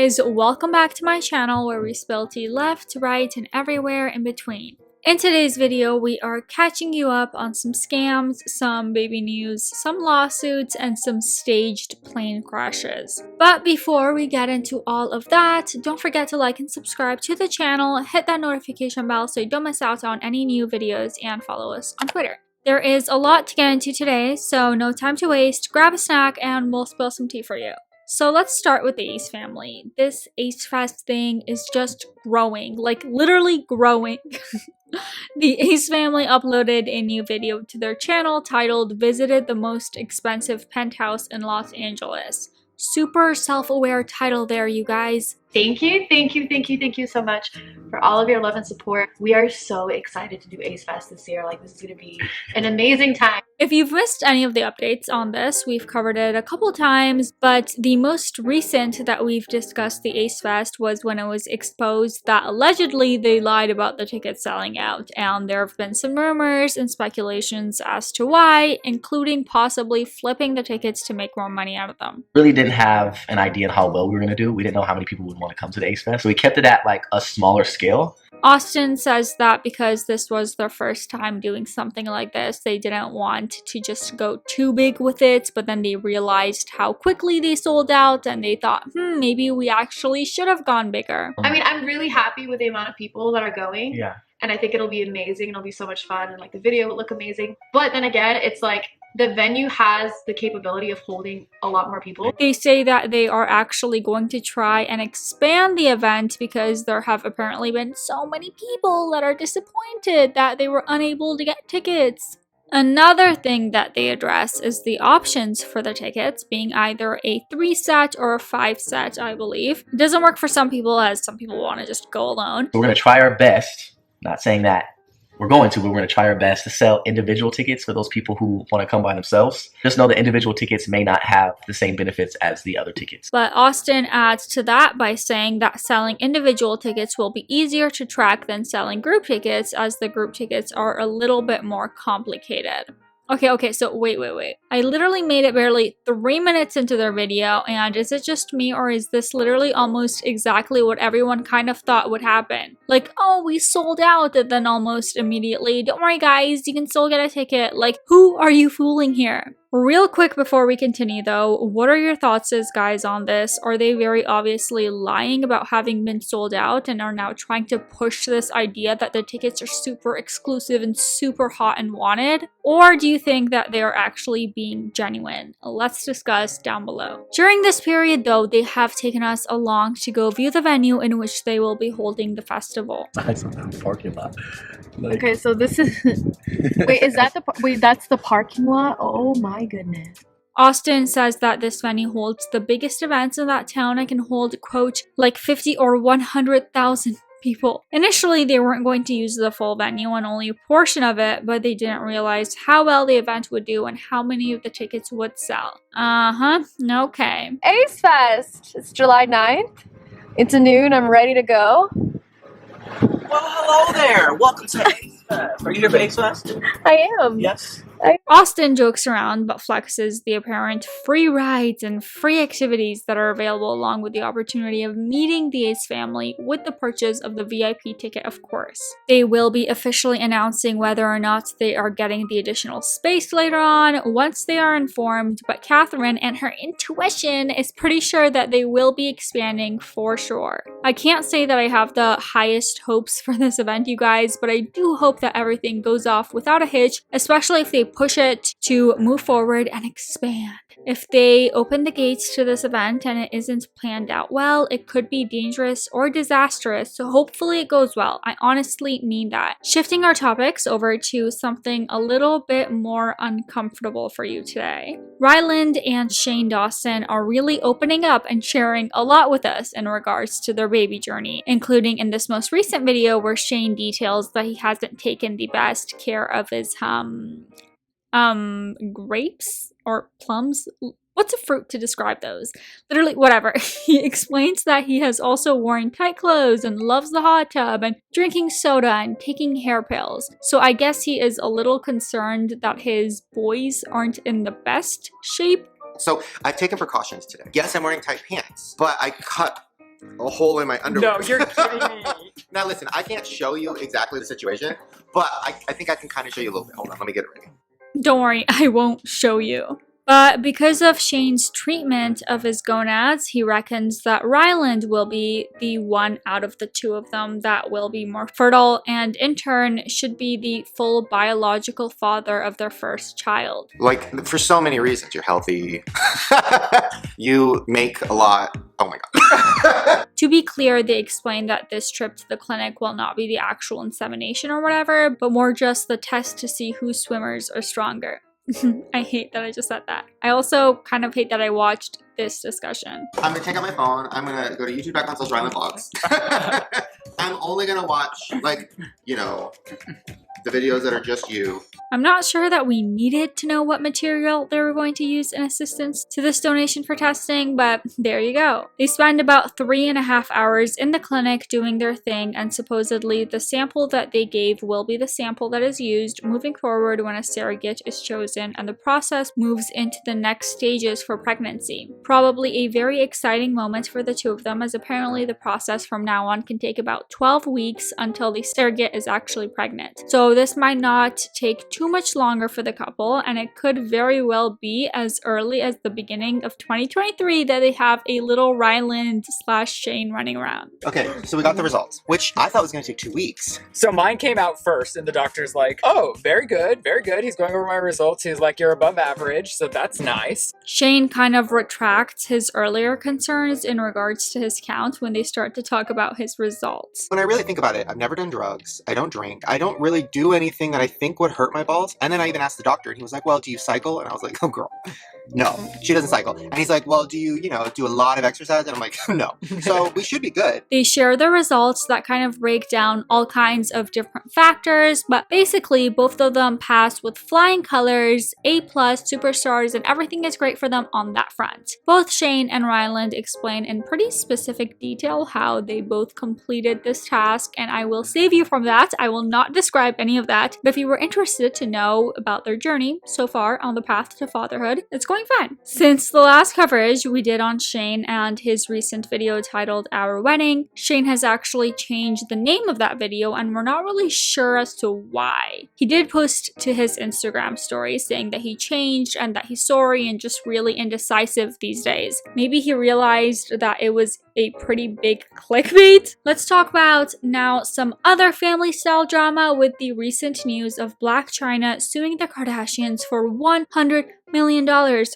guys, welcome back to my channel where we spill tea left, right, and everywhere in between. In today's video, we are catching you up on some scams, some baby news, some lawsuits, and some staged plane crashes. But before we get into all of that, don't forget to like and subscribe to the channel, hit that notification bell so you don't miss out on any new videos, and follow us on Twitter. There is a lot to get into today, so no time to waste, grab a snack, and we'll spill some tea for you. So let's start with the Ace family. This Ace Fest thing is just growing, like literally growing. The Ace family uploaded a new video to their channel titled "Visited the Most Expensive Penthouse in Los Angeles." Super self-aware title there, you guys. Thank you so much for all of your love and support. We are so excited to do Ace Fest this year. Like, this is gonna be an amazing time. If you've missed any of the updates on this, we've covered it a couple times, but the most recent that we've discussed the Ace Fest was when it was exposed that allegedly they lied about the tickets selling out, and there have been some rumors and speculations as to why, including possibly flipping the tickets to make more money out of them. Really didn't have an idea of how well we were going to do. We didn't know how many people would want to come to the Ace Fest, so we kept it at like a smaller scale. Austin says that because this was their first time doing something like this, they didn't want to just go too big with it, but then they realized how quickly they sold out and they thought, maybe we actually should have gone bigger. I mean, I'm really happy with the amount of people that are going. Yeah. And I think it'll be amazing. It'll be so much fun, and like the video will look amazing. But then again, it's like the venue has the capability of holding a lot more people. They say that they are actually going to try and expand the event because there have apparently been so many people that are disappointed that they were unable to get tickets. Another thing that they address is the options for the tickets being either a 3-set or a 5-set, I believe. It doesn't work for some people, as some people want to just go alone. We're going to try our best. Not saying that we're going to, but we're going to try our best to sell individual tickets for those people who want to come by themselves. Just know the individual tickets may not have the same benefits as the other tickets. But Austin adds to that by saying that selling individual tickets will be easier to track than selling group tickets, as the group tickets are a little bit more complicated. Okay, so wait. I literally made it barely 3 minutes into their video, and is it just me, or is this literally almost exactly what everyone kind of thought would happen? Like, oh, we sold out, and then almost immediately, don't worry guys, you can still get a ticket. Like, who are you fooling here? Real quick before we continue though, what are your thoughts as guys on this? Are they very obviously lying about having been sold out and are now trying to push this idea that the tickets are super exclusive and super hot and wanted? Or do you think that they are actually being genuine? Let's discuss down below. During this period though, they have taken us along to go view the venue in which they will be holding the festival. That's the parking lot. Like, Okay, so this is wait, is that wait, that's the parking lot? Oh my goodness. Austin says that this venue holds the biggest events in that town and can hold, quote, like 50 or 100,000 people. Initially, they weren't going to use the full venue and only a portion of it, but they didn't realize how well the event would do and how many of the tickets would sell. Okay. Ace Fest! It's July 9th. It's noon. I'm ready to go. Well, hello there. Welcome to Ace Fest. Are you here for Ace Fest? I am. Yes. Austin jokes around but flexes the apparent free rides and free activities that are available, along with the opportunity of meeting the Ace family with the purchase of the VIP ticket, of course. They will be officially announcing whether or not they are getting the additional space later on once they are informed, but Catherine and her intuition is pretty sure that they will be expanding for sure. I can't say that I have the highest hopes for this event, you guys, but I do hope that everything goes off without a hitch, especially if they push it to move forward and expand. If they open the gates to this event and it isn't planned out well, it could be dangerous or disastrous, so hopefully it goes well. I honestly mean that. Shifting our topics over to something a little bit more uncomfortable for you today. Ryland and Shane Dawson are really opening up and sharing a lot with us in regards to their baby journey, including in this most recent video where Shane details that he hasn't taken the best care of his grapes or plums. What's a fruit to describe those? Literally, whatever. He explains that he has also worn tight clothes and loves the hot tub and drinking soda and taking hair pills. So I guess he is a little concerned that his boys aren't in the best shape. So I've taken precautions today. Yes, I'm wearing tight pants, but I cut a hole in my underwear. No, you're kidding me. Now listen, I can't show you exactly the situation, but I think I can kind of show you a little bit. Hold on, let me get it ready. Don't worry, I won't show you. But because of Shane's treatment of his gonads, he reckons that Ryland will be the one out of the two of them that will be more fertile and in turn should be the full biological father of their first child. Like, for so many reasons. You're healthy. You make a lot. Oh my god. To be clear, they explain that this trip to the clinic will not be the actual insemination or whatever, but more just the test to see whose swimmers are stronger. I hate that I just said that. I also kind of hate that I watched this discussion. I'm gonna take out my phone. I'm gonna go to youtube.com/RylandVlogs. I'm only gonna watch, like, you know, the videos that are just you. I'm not sure that we needed to know what material they were going to use in assistance to this donation for testing, but there you go. They spend about 3.5 hours in the clinic doing their thing, and supposedly the sample that they gave will be the sample that is used moving forward when a surrogate is chosen and the process moves into the next stages for pregnancy. Probably a very exciting moment for the two of them, as apparently the process from now on can take about 12 weeks until the surrogate is actually pregnant. So this might not take too much longer for the couple, and it could very well be as early as the beginning of 2023 that they have a little Ryland/Shane running around. Okay, so we got the results, which I thought was gonna take 2 weeks. So mine came out first, and the doctor's like, oh, very good, very good. He's going over my results. He's like, you're above average, so that's nice. Shane kind of retracts his earlier concerns in regards to his count when they start to talk about his results. When I really think about it, I've never done drugs. I don't drink. I don't really do anything that I think would hurt my balls. And then I even asked the doctor, and he was like, well, do you cycle? And I was like, oh, girl, no, she doesn't cycle. And he's like, well, do you, do a lot of exercise? And I'm like, no. So we should be good. They share the results that kind of break down all kinds of different factors, but basically both of them pass with flying colors, A+, superstars, and everything is great for them on that front. Both Shane and Ryland explain in pretty specific detail how they both completed this task, and I will save you from that. I will not describe any of that, but if you were interested to know about their journey so far on the path to fatherhood, it's going fine. Since the last coverage we did on Shane and his recent video titled Our Wedding, Shane has actually changed the name of that video, and we're not really sure as to why. He did post to his Instagram story saying that he changed and that he's sorry and just really indecisive these days. Maybe he realized that it was a pretty big clickbait. Let's talk about now some other family style drama with the recent news of Blac Chyna suing the Kardashians for $100 million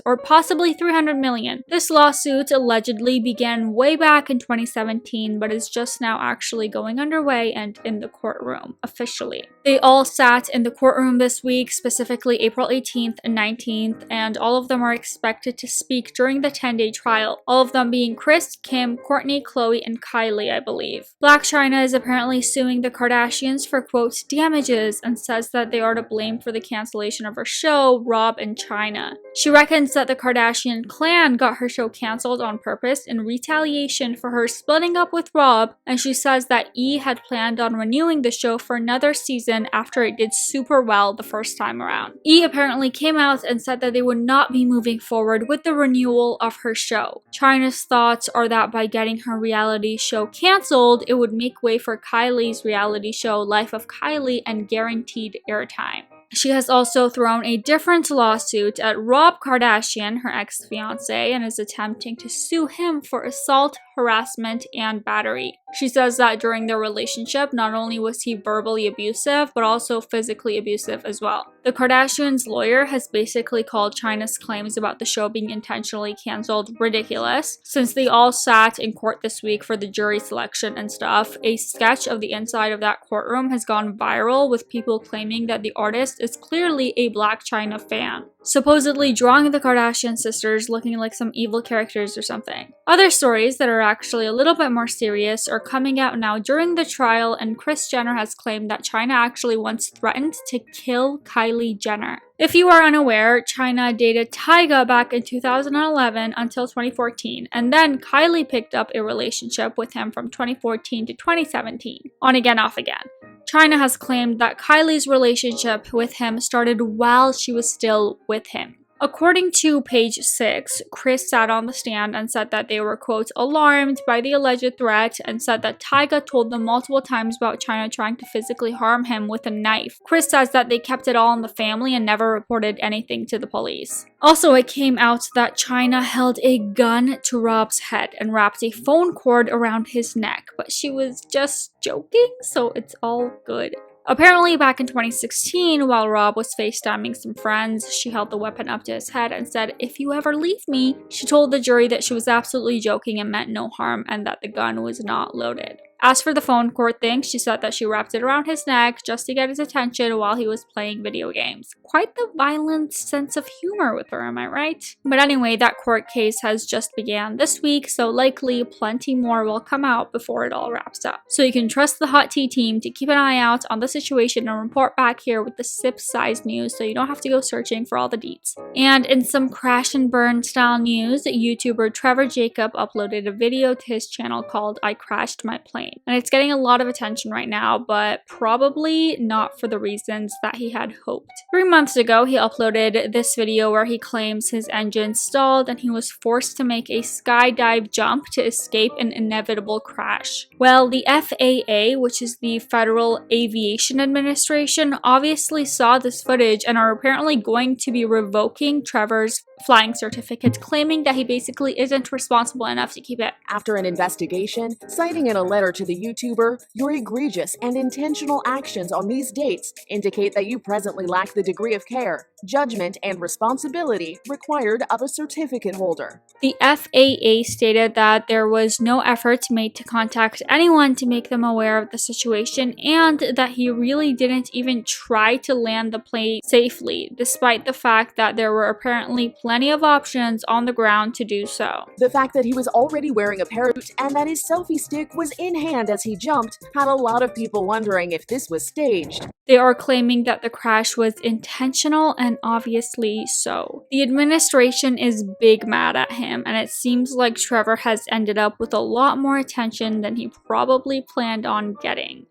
or possibly $300 million. This lawsuit allegedly began way back in 2017 but is just now actually going underway and in the courtroom officially. They all sat in the courtroom this week, specifically April 18th and 19th, and all of them are expected to speak during the 10-day trial, all of them being Kris, Kim, Kourtney, Khloe, and Kylie, I believe. Blac Chyna is apparently suing the Kardashians for, quote, damages, and says that they are to blame for the cancellation of her show, Rob and Chyna. She reckons that the Kardashian clan got her show cancelled on purpose in retaliation for her splitting up with Rob, and she says that E had planned on renewing the show for another season after it did super well the first time around. E apparently came out and said that they would not be moving forward with the renewal of her show. Chyna's thoughts are that by getting her reality show cancelled, it would make way for Kylie's reality show Life of Kylie and guaranteed airtime. She has also thrown a different lawsuit at Rob Kardashian, her ex-fiancé, and is attempting to sue him for assault, harassment, and battery. She says that during their relationship, not only was he verbally abusive, but also physically abusive as well. The Kardashians' lawyer has basically called Chyna's claims about the show being intentionally cancelled ridiculous. Since they all sat in court this week for the jury selection and stuff, a sketch of the inside of that courtroom has gone viral with people claiming that the artist is clearly a Blac Chyna fan, supposedly drawing the Kardashian sisters looking like some evil characters or something. Other stories that are actually a little bit more serious are coming out now during the trial, and Kris Jenner has claimed that Chyna actually once threatened to kill Kylie Jenner. If you are unaware, Chyna dated Tyga back in 2011 until 2014, and then Kylie picked up a relationship with him from 2014 to 2017, on again off again. Chyna has claimed that Kylie's relationship with him started while she was still with him. According to page 6, Chris sat on the stand and said that they were, quote, alarmed by the alleged threat and said that Tyga told them multiple times about Chyna trying to physically harm him with a knife. Chris says that they kept it all in the family and never reported anything to the police. Also, it came out that Chyna held a gun to Rob's head and wrapped a phone cord around his neck, but she was just joking, so it's all good. Apparently, back in 2016, while Rob was FaceTiming some friends, she held the weapon up to his head and said, "If you ever leave me." She told the jury that she was absolutely joking and meant no harm and that the gun was not loaded. As for the phone cord thing, she said that she wrapped it around his neck just to get his attention while he was playing video games. Quite the violent sense of humor with her, am I right? But anyway, that court case has just began this week, so likely plenty more will come out before it all wraps up. So you can trust the Hot Tea team to keep an eye out on the situation and report back here with the sip-sized news so you don't have to go searching for all the deets. And in some crash and burn style news, YouTuber Trevor Jacob uploaded a video to his channel called "I Crashed My Plane." And it's getting a lot of attention right now, but probably not for the reasons that he had hoped. 3 months ago, he uploaded this video where he claims his engine stalled and he was forced to make a skydive jump to escape an inevitable crash. Well, the FAA, which is the Federal Aviation Administration, obviously saw this footage and are apparently going to be revoking Trevor's flying certificate, claiming that he basically isn't responsible enough to keep it. After an investigation, citing in a letter to the YouTuber, "Your egregious and intentional actions on these dates indicate that you presently lack the degree of care, judgment, and responsibility required of a certificate holder." The FAA stated that there was no effort made to contact anyone to make them aware of the situation and that he really didn't even try to land the plane safely, despite the fact that there were apparently plenty of options on the ground to do so. The fact that he was already wearing a parachute and that his selfie stick was in hand as he jumped had a lot of people wondering if this was staged. They are claiming that the crash was intentional, and obviously so. The administration is big mad at him, and it seems like Trevor has ended up with a lot more attention than he probably planned on getting.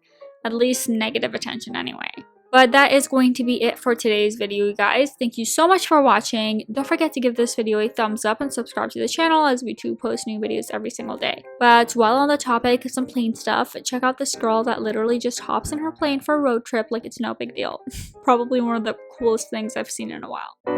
At least negative attention anyway. But that is going to be it for today's video, you guys. Thank you so much for watching. Don't forget to give this video a thumbs up and subscribe to the channel as we do post new videos every single day. But while on the topic of some plane stuff, check out this girl that literally just hops in her plane for a road trip like it's no big deal. Probably one of the coolest things I've seen in a while.